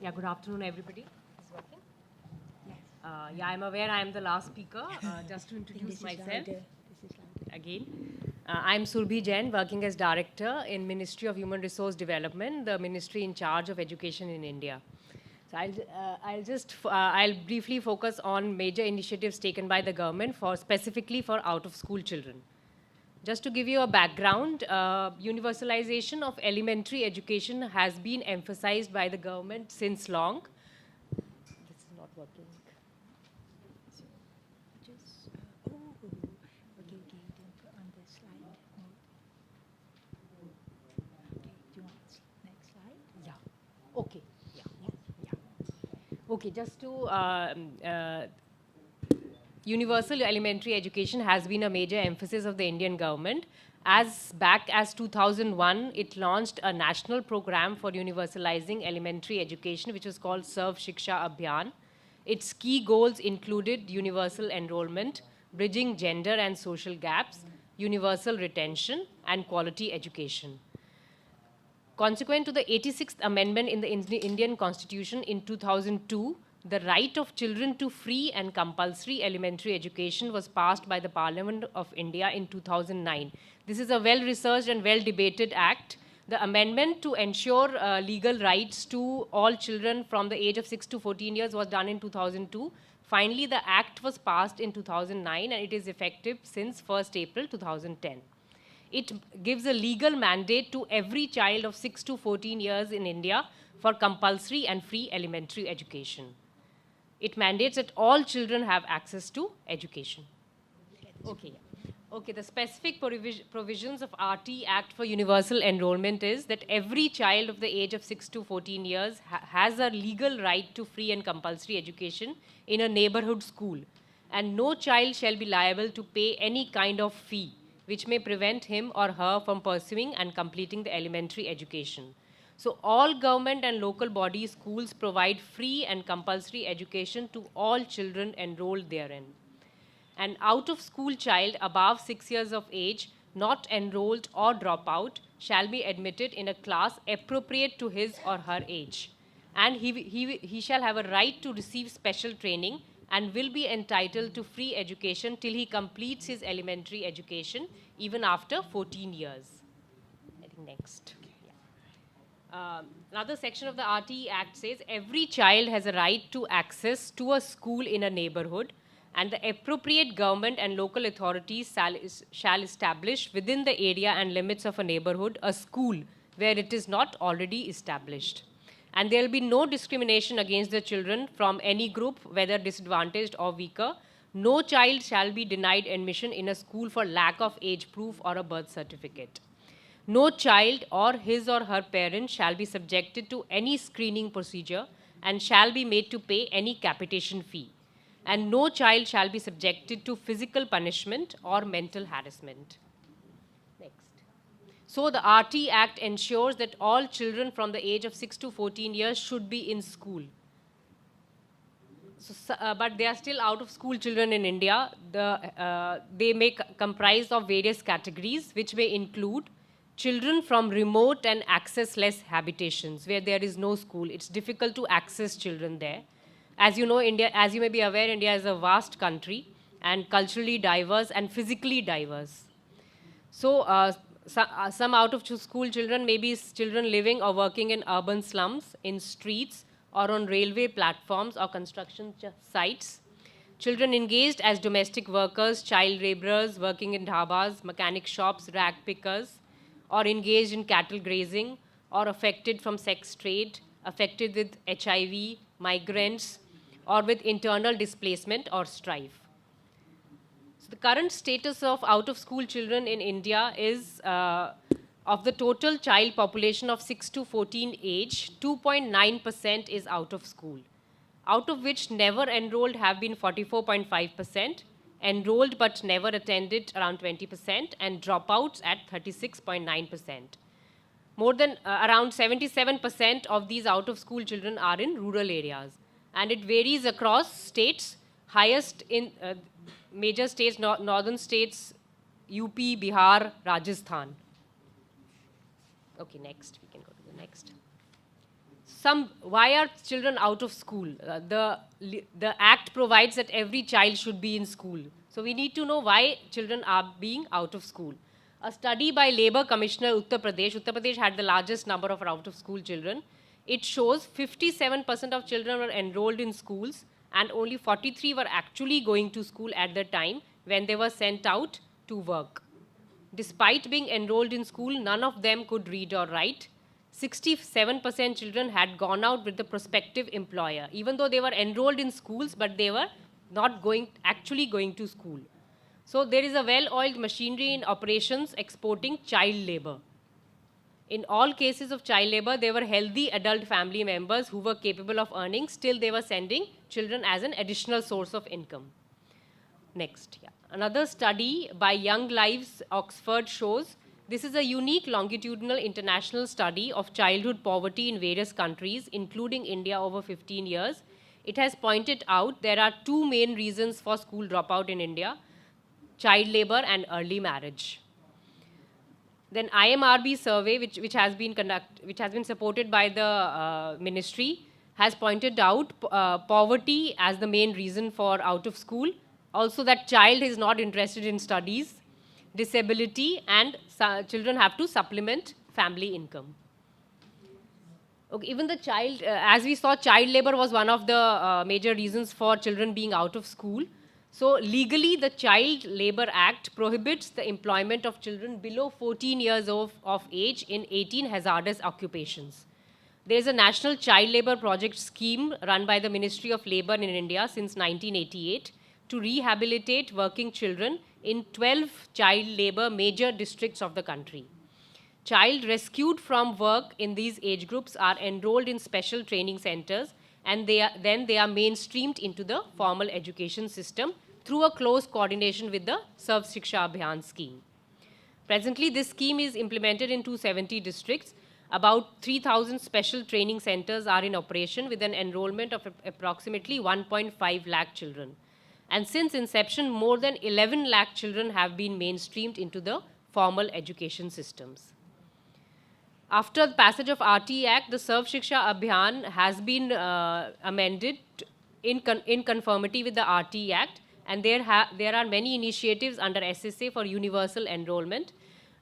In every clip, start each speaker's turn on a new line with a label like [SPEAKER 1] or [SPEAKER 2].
[SPEAKER 1] Yeah, good afternoon, everybody. Is this working?
[SPEAKER 2] Yes.
[SPEAKER 1] Yeah, I'm aware I am the last speaker. Just to introduce
[SPEAKER 2] This is
[SPEAKER 1] myself
[SPEAKER 2] louder. This is louder.
[SPEAKER 1] again. I'm Surbhi Jain, working as Director in Ministry of Human Resource Development, the ministry in charge of education in India. So I'll briefly focus on major initiatives taken by the government specifically for out-of-school children. Just to give you a background, universalization of elementary education has been emphasized by the government since long. This is not working.
[SPEAKER 2] Just okay. Then put on the slide mode. Okay. Do you want next slide?
[SPEAKER 1] Yeah. Okay. Yeah. Okay. Just to universal elementary education has been a major emphasis of the Indian government. As back as 2001, it launched a national program for universalizing elementary education, which was called Sarv Shiksha Abhiyan. Its key goals included universal enrollment, bridging gender and social gaps, universal retention, and quality education. Consequent to the 86th Amendment in the Indian Constitution in 2002, the right of children to free and compulsory elementary education was passed by the Parliament of India in 2009. This is a well-researched and well-debated act. The amendment to ensure legal rights to all children from the age of 6 to 14 years was done in 2002. Finally, the act was passed in 2009 and it is effective since 1st April 2010. It gives a legal mandate to every child of 6 to 14 years in India for compulsory and free elementary education. It mandates that all children have access to education. Okay. Okay, the specific provisions of RT Act for Universal Enrollment is that every child of the age of 6 to 14 years has a legal right to free and compulsory education in a neighborhood school, and no child shall be liable to pay any kind of fee which may prevent him or her from pursuing and completing the elementary education. So all government and local body schools provide free and compulsory education to all children enrolled therein. An out-of-school child above 6 years of age, not enrolled or drop out, shall be admitted in a class appropriate to his or her age. And he shall have a right to receive special training and will be entitled to free education till he completes his elementary education, even after 14 years. I think next. Another section of the RTE Act says every child has a right to access to a school in a neighborhood, and the appropriate government and local authorities shall establish within the area and limits of a neighborhood a school where it is not already established. And there will be no discrimination against the children from any group, whether disadvantaged or weaker. No child shall be denied admission in a school for lack of age proof or a birth certificate. No child or his or her parent shall be subjected to any screening procedure and shall be made to pay any capitation fee. And no child shall be subjected to physical punishment or mental harassment. Next. So the RT Act ensures that all children from the age of 6 to 14 years should be in school. But they are still out-of-school children in India. They may comprise of various categories, which may include children from remote and access-less habitations where there is no school. It's difficult to access children there. As you know, India, as you may be aware, India is a vast country and culturally diverse and physically diverse. So some out-of-school children may be children living or working in urban slums, in streets, or on railway platforms or construction sites. Children engaged as domestic workers, child laborers, working in dhabas, mechanic shops, rag pickers, or engaged in cattle grazing, or affected from sex trade, affected with HIV, migrants, or with internal displacement or strife. So the current status of out-of-school children in India is, of the total child population of 6 to 14 age, 2.9% is out of school, out of which never enrolled have been 44.5%, enrolled but never attended around 20%, and dropouts at 36.9%. More than around 77% of these out-of-school children are in rural areas. And it varies across states, highest in major states, northern states, UP, Bihar, Rajasthan. Okay, next, we can go to the next. why are children out of school? The act provides that every child should be in school. So we need to know why children are being out of school. A study by Labour Commissioner Uttar Pradesh had the largest number of out of school children. It shows 57% of children were enrolled in schools and only 43 were actually going to school at the time when they were sent out to work. Despite being enrolled in school, none of them could read or write. 67% children had gone out with the prospective employer, even though they were enrolled in schools, but they were not actually going to school. So there is a well-oiled machinery in operations exporting child labor. In all cases of child labor, they were healthy adult family members who were capable of earning. Still, they were sending children as an additional source of income. Next, yeah. Another study by Young Lives, Oxford shows this is a unique longitudinal international study of childhood poverty in various countries, including India over 15 years. It has pointed out there are two main reasons for school dropout in India: child labor and early marriage. Then IMRB survey, which has been supported by the ministry, has pointed out poverty as the main reason for out of school. Also, that child is not interested in studies, disability, and children have to supplement family income. Okay, even the child, as we saw, child labor was one of the major reasons for children being out of school. So legally, the Child Labor Act prohibits the employment of children below 14 years of age in 18 hazardous occupations. There is a national child labor project scheme run by the Ministry of Labor in India since 1988 to rehabilitate working children in 12 child labor major districts of the country. Child rescued from work in these age groups are enrolled in special training centers, and they are mainstreamed into the formal education system through a close coordination with the Sarv Shiksha Abhiyan scheme. Presently, this scheme is implemented in 270 districts. About 3,000 special training centers are in operation with an enrollment of approximately 1.5 lakh children. And since inception, more than 11 lakh children have been mainstreamed into the formal education systems. After the passage of RT Act, the Sarv Shiksha Abhiyan has been amended in conformity with the RT Act, and there are many initiatives under SSA for universal enrollment.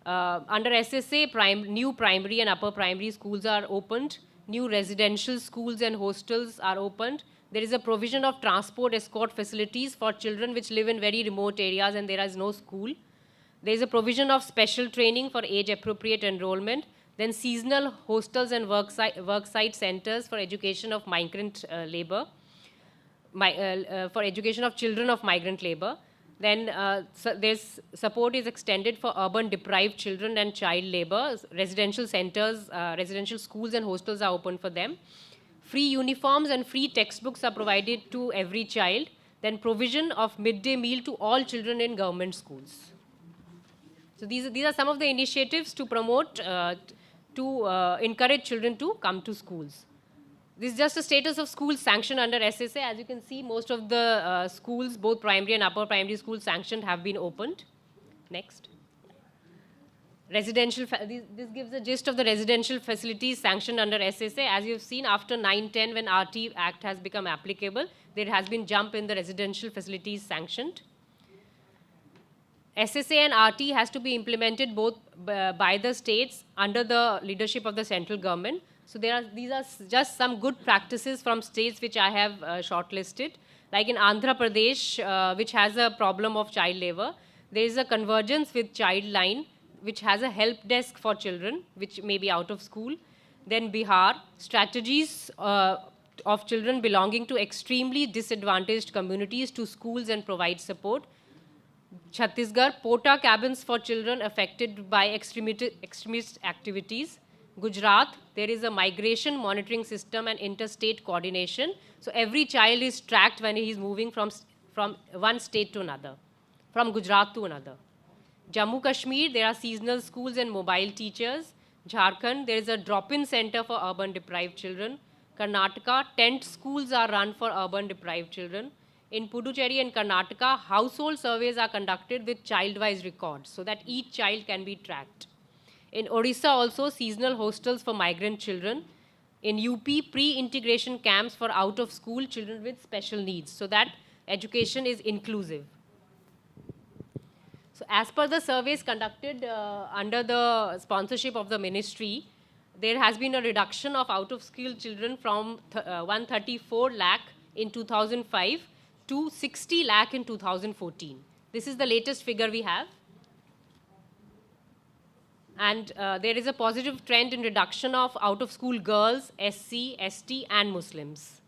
[SPEAKER 1] Under SSA, new primary and upper primary schools are opened, new residential schools and hostels are opened. There is a provision of transport escort facilities for children which live in very remote areas and there is no school. There is a provision of special training for age-appropriate enrollment. Then seasonal hostels and worksite centers for education of migrant labor, for education of children of migrant labor. Then there's support is extended for urban deprived children and child labor. Residential centers, residential schools and hostels are open for them. Free uniforms and free textbooks are provided to every child. Then provision of midday meal to all children in government schools. So these are some of the initiatives to promote, encourage children to come to schools. This is just a status of schools sanctioned under SSA. As you can see, most of the schools, both primary and upper primary schools sanctioned, have been opened. Next. Residential, this gives a gist of the residential facilities sanctioned under SSA. As you've seen, after 9-10, when RT Act has become applicable, there has been jump in the residential facilities sanctioned. SSA and RT has to be implemented both by the states under the leadership of the central government. So these are just some good practices from states which I have shortlisted. Like in Andhra Pradesh, which has a problem of child labor, there is a convergence with Childline, which has a help desk for children, which may be out of school. Then Bihar, strategies of children belonging to extremely disadvantaged communities to schools and provide support. Chhattisgarh, Pota cabins for children affected by extremist activities. Gujarat, there is a migration monitoring system and interstate coordination. So every child is tracked when he is moving from one state to another, from Gujarat to another. Jammu Kashmir, there are seasonal schools and mobile teachers. Jharkhand, there is a drop-in center for urban deprived children. Karnataka, tent schools are run for urban deprived children. In Puducherry and Karnataka, household surveys are conducted with child-wise records so that each child can be tracked. In Odisha also, seasonal hostels for migrant children. in UP pre-integration camps for out-of-school children with special needs, so that education is inclusive. So as per the surveys conducted under the sponsorship of the ministry, there has been a reduction of out-of-school children from 134 lakh in 2005 to 60 lakh in 2014. This is the latest figure we have. And there is a positive trend in reduction of out-of-school girls, SC, ST, and Muslims.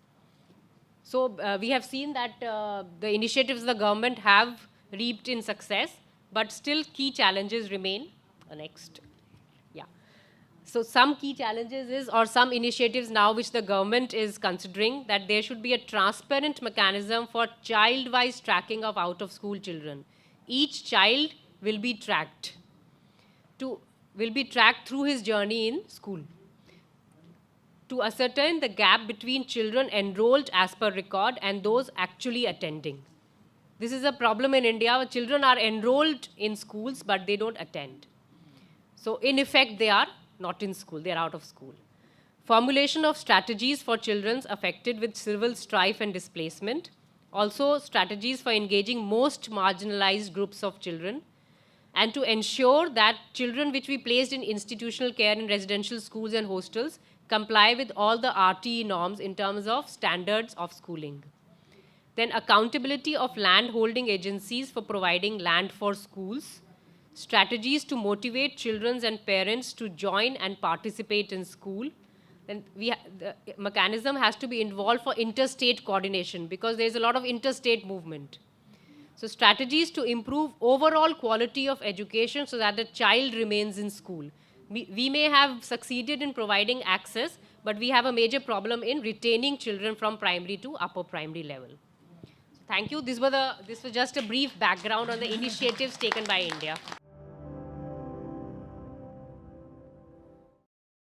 [SPEAKER 1] So we have seen that the initiatives of the government have reaped in success, but still key challenges remain. Next. Yeah. So some key challenges is, or some initiatives now which the government is considering, that there should be a transparent mechanism for child-wise tracking of out-of-school children. Each child will be tracked through his journey in school, to ascertain the gap between children enrolled as per record and those actually attending. This is a problem in India, where children are enrolled in schools, but they don't attend. So in effect, they are not in school, they are out of school. Formulation of strategies for children affected with civil strife and displacement. Also strategies for engaging most marginalized groups of children, and to ensure that children which we placed in institutional care in residential schools and hostels comply with all the RTE norms in terms of standards of schooling. Then accountability of land holding agencies for providing land for schools, strategies to motivate children and parents to join and participate in school. Then the mechanism has to be involved for interstate coordination, because there is a lot of interstate movement. So strategies to improve overall quality of education so that the child remains in school. We may have succeeded in providing access, but we have a major problem in retaining children from primary to upper primary level. Thank you. This was just a brief background on the initiatives taken by India.